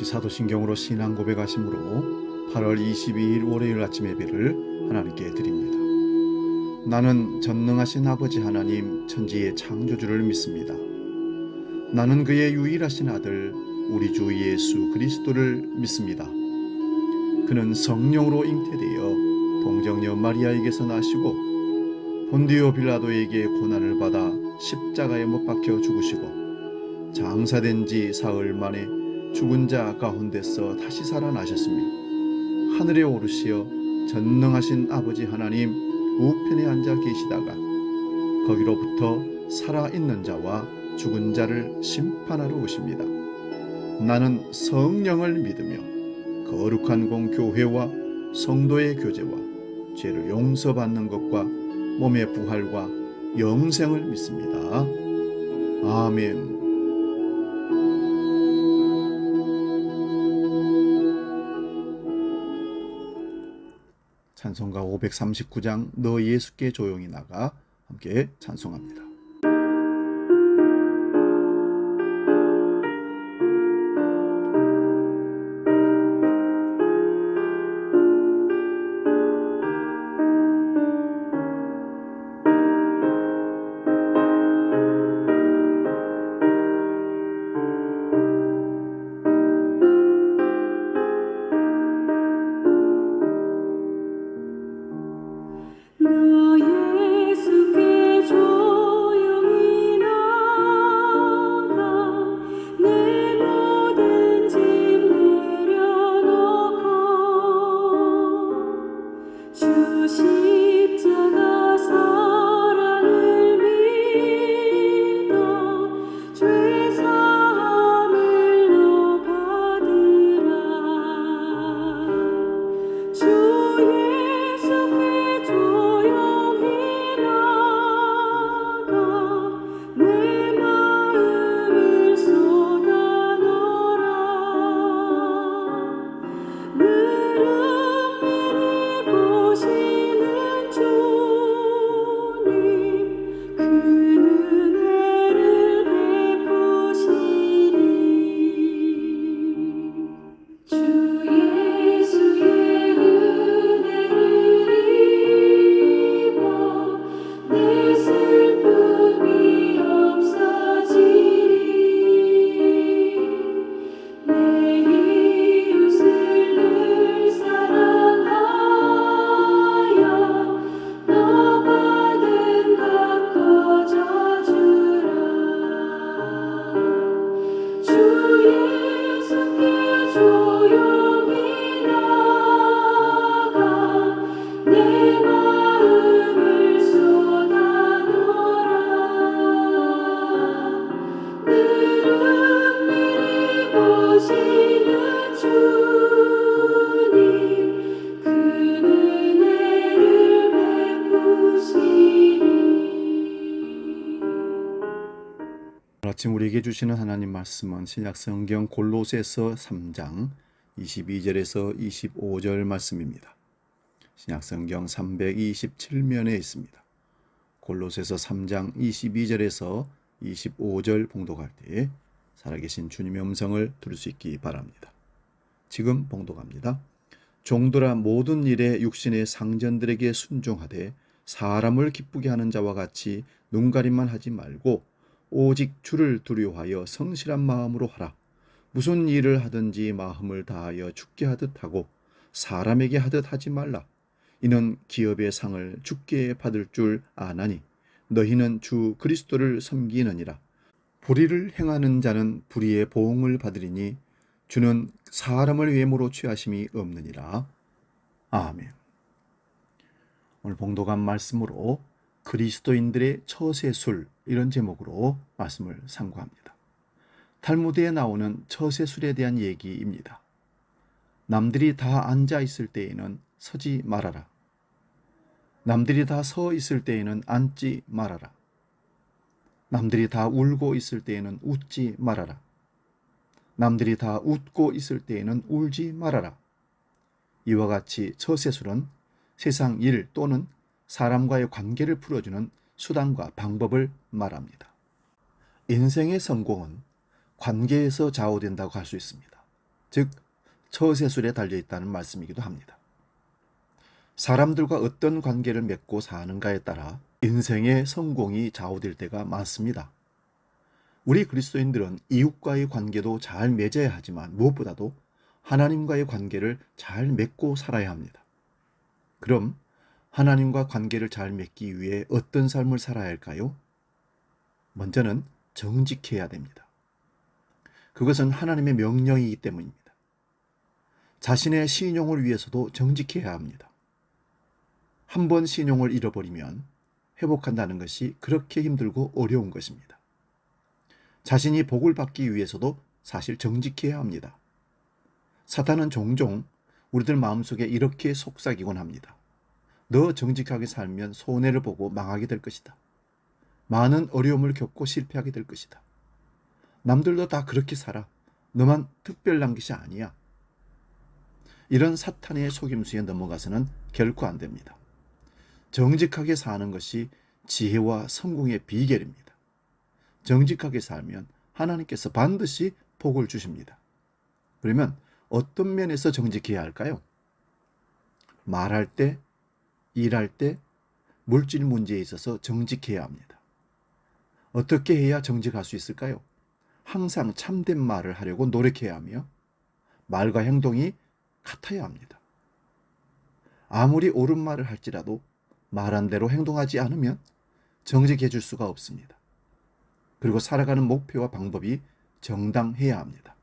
사도신경으로 신앙 고백하심으로 8월 22일 월요일 아침 예배를 하나님께 드립니다. 나는 전능하신 아버지 하나님 천지의 창조주를 믿습니다. 나는 그의 유일하신 아들 우리 주 예수 그리스도를 믿습니다. 그는 성령으로 잉태되어 동정녀 마리아에게서 나시고 본디오 빌라도에게 고난을 받아 십자가에 못 박혀 죽으시고 장사된 지 사흘 만에 죽은 자 가운데서 다시 살아나셨으며 하늘에 오르시어 전능하신 아버지 하나님 우편에 앉아 계시다가 거기로부터 살아있는 자와 죽은 자를 심판하러 오십니다. 나는 성령을 믿으며 거룩한 공교회와 성도의 교제와 죄를 용서받는 것과 몸의 부활과 영생을 믿습니다. 아멘. 찬송가 539장 너 예수께 조용히 나가 함께 찬송합니다. 아침 우리에게 주시는 하나님 말씀은 신약성경 골로새서 3장 22절에서 25절 말씀입니다. 신약성경 327면에 있습니다. 골로새서 3장 22절에서 25절 봉독할 때에 살아계신 주님의 음성을 들을 수 있기 바랍니다. 지금 봉독합니다. 종들아 모든 일에 육신의 상전들에게 순종하되 사람을 기쁘게 하는 자와 같이 눈가림만 하지 말고 오직 주를 두려워하여 성실한 마음으로 하라. 무슨 일을 하든지 마음을 다하여 주께 하듯 하고 사람에게 하듯 하지 말라. 이는 기업의 상을 주께 받을 줄 아나니 너희는 주 그리스도를 섬기느니라. 불의를 행하는 자는 불의의 보응을 받으리니 주는 사람을 외모로 취하심이 없느니라. 아멘. 오늘 봉독한 말씀으로 그리스도인들의 처세술 이런 제목으로 말씀을 상고합니다. 탈무드에 나오는 처세술에 대한 얘기입니다. 남들이 다 앉아 있을 때에는 서지 말아라. 남들이 다 서 있을 때에는 앉지 말아라. 남들이 다 울고 있을 때에는 웃지 말아라. 남들이 다 웃고 있을 때에는 울지 말아라. 이와 같이 처세술은 세상 일 또는 사람과의 관계를 풀어주는 수단과 방법을 말합니다. 인생의 성공은 관계에서 좌우된다고 할 수 있습니다. 즉 처세술에 달려 있다는 말씀이기도 합니다. 사람들과 어떤 관계를 맺고 사는가에 따라 인생의 성공이 좌우될 때가 많습니다. 우리 그리스도인들은 이웃과의 관계도 잘 맺어야 하지만 무엇보다도 하나님과의 관계를 잘 맺고 살아야 합니다. 그럼 하나님과 관계를 잘 맺기 위해 어떤 삶을 살아야 할까요? 먼저는 정직해야 됩니다. 그것은 하나님의 명령이기 때문입니다. 자신의 신용을 위해서도 정직해야 합니다. 한 번 신용을 잃어버리면 회복한다는 것이 그렇게 힘들고 어려운 것입니다. 자신이 복을 받기 위해서도 사실 정직해야 합니다. 사탄은 종종 우리들 마음속에 이렇게 속삭이곤 합니다. 너 정직하게 살면 손해를 보고 망하게 될 것이다. 많은 어려움을 겪고 실패하게 될 것이다. 남들도 다 그렇게 살아. 너만 특별한 것이 아니야. 이런 사탄의 속임수에 넘어가서는 결코 안 됩니다. 정직하게 사는 것이 지혜와 성공의 비결입니다. 정직하게 살면 하나님께서 반드시 복을 주십니다. 그러면 어떤 면에서 정직해야 할까요? 말할 때, 일할 때, 물질 문제에 있어서 정직해야 합니다. 어떻게 해야 정직할 수 있을까요? 항상 참된 말을 하려고 노력해야 하며 말과 행동이 같아야 합니다. 아무리 옳은 말을 할지라도 말한 대로 행동하지 않으면 정직해 줄 수가 없습니다. 그리고 살아가는 목표와 방법이 정당해야 합니다.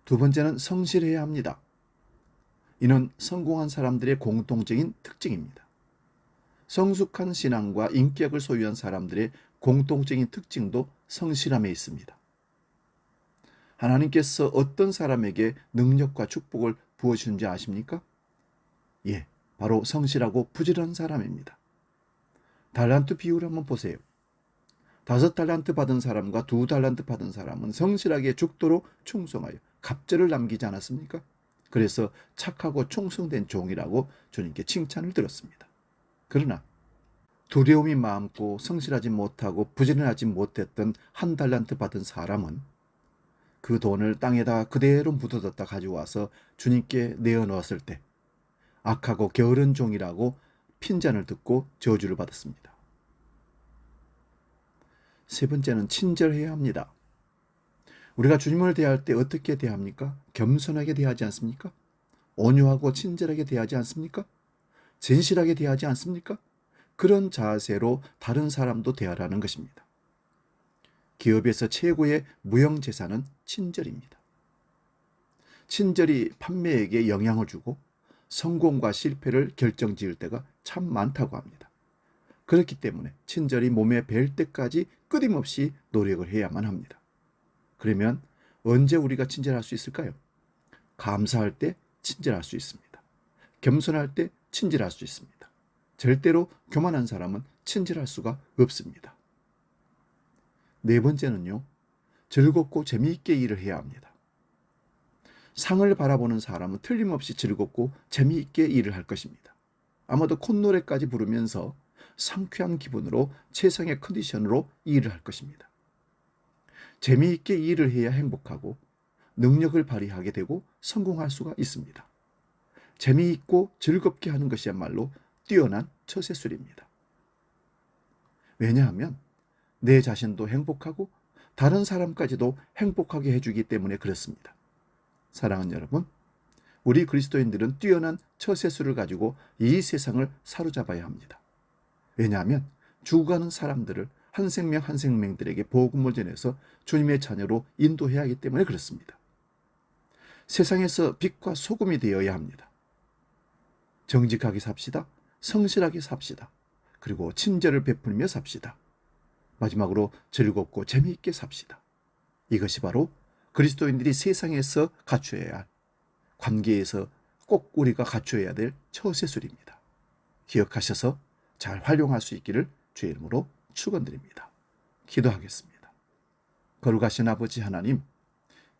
두 번째는 성실해야 합니다. 이는 성공한 사람들의 공통적인 특징입니다. 성숙한 신앙과 인격을 소유한 사람들의 공통적인 특징도 성실함에 있습니다. 하나님께서 어떤 사람에게 능력과 축복을 부어주는지 아십니까? 예, 바로 성실하고 부지런한 사람입니다. 달란트 비율을 한번 보세요. 5달란트 받은 사람과 2달란트 받은 사람은 성실하게 죽도록 충성하여 갑절을 남기지 않았습니까? 그래서 착하고 충성된 종이라고 주님께 칭찬을 들었습니다. 그러나 두려움이 많고 성실하지 못하고 부지런하지 못했던 1달란트 받은 사람은 그 돈을 땅에다 그대로 묻어뒀다 가져와서 주님께 내어놓았을 때 악하고 게으른 종이라고 핀잔을 듣고 저주를 받았습니다. 세 번째는 친절해야 합니다. 우리가 주님을 대할 때 어떻게 대합니까? 겸손하게 대하지 않습니까? 온유하고 친절하게 대하지 않습니까? 진실하게 대하지 않습니까? 그런 자세로 다른 사람도 대하라는 것입니다. 기업에서 최고의 무형재산은 친절입니다. 친절이 판매에게 영향을 주고 성공과 실패를 결정지을 때가 참 많다고 합니다. 그렇기 때문에 친절이 몸에 뵐 때까지 끊임없이 노력을 해야만 합니다. 그러면 언제 우리가 친절할 수 있을까요? 감사할 때 친절할 수 있습니다. 겸손할 때 친절할 수 있습니다. 절대로 교만한 사람은 친절할 수가 없습니다. 네 번째는요, 즐겁고 재미있게 일을 해야 합니다. 상을 바라보는 사람은 틀림없이 즐겁고 재미있게 일을 할 것입니다. 아마도 콧노래까지 부르면서 상쾌한 기분으로 최상의 컨디션으로 일을 할 것입니다. 재미있게 일을 해야 행복하고 능력을 발휘하게 되고 성공할 수가 있습니다. 재미있고 즐겁게 하는 것이야말로 뛰어난 처세술입니다. 왜냐하면 내 자신도 행복하고 다른 사람까지도 행복하게 해주기 때문에 그렇습니다. 사랑하는 여러분, 우리 그리스도인들은 뛰어난 처세술을 가지고 이 세상을 사로잡아야 합니다. 왜냐하면 죽어가는 사람들을 한 생명 한 생명들에게 복음을 전해서 주님의 자녀로 인도해야 하기 때문에 그렇습니다. 세상에서 빛과 소금이 되어야 합니다. 정직하게 삽시다. 성실하게 삽시다. 그리고 친절을 베풀며 삽시다. 마지막으로 즐겁고 재미있게 삽시다. 이것이 바로 그리스도인들이 세상에서 갖춰야 할, 관계에서 꼭 우리가 갖춰야 될 처세술입니다. 기억하셔서 잘 활용할 수 있기를 주의 이름으로 축원드립니다. 기도하겠습니다. 거룩하신 아버지 하나님,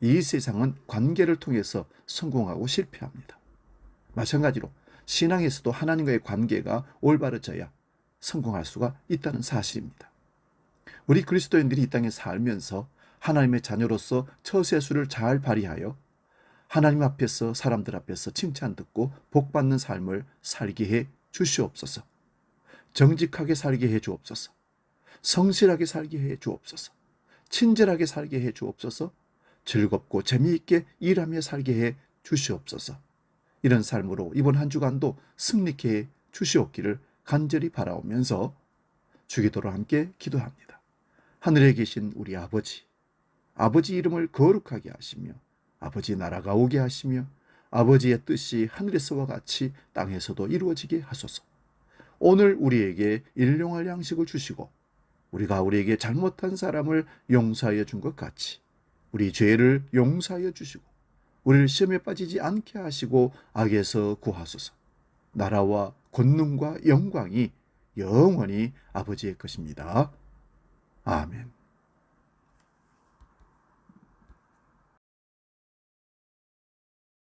이 세상은 관계를 통해서 성공하고 실패합니다. 마찬가지로 신앙에서도 하나님과의 관계가 올바르져야 성공할 수가 있다는 사실입니다. 우리 그리스도인들이 이 땅에 살면서 하나님의 자녀로서 처세술을 잘 발휘하여 하나님 앞에서 사람들 앞에서 칭찬 듣고 복받는 삶을 살게 해 주시옵소서. 정직하게 살게 해 주옵소서. 성실하게 살게 해 주옵소서. 친절하게 살게 해 주옵소서. 즐겁고 재미있게 일하며 살게 해 주시옵소서. 이런 삶으로 이번 한 주간도 승리케 해 주시옵기를 간절히 바라오면서 주기도로 함께 기도합니다. 하늘에 계신 우리 아버지, 아버지 이름을 거룩하게 하시며 아버지 나라가 오게 하시며 아버지의 뜻이 하늘에서와 같이 땅에서도 이루어지게 하소서. 오늘 우리에게 일용할 양식을 주시고 우리가 우리에게 잘못한 사람을 용서하여 준 것 같이 우리 죄를 용서하여 주시고 우리를 시험에 빠지지 않게 하시고 악에서 구하소서. 나라와 권능과 영광이 영원히 아버지의 것입니다. 아멘.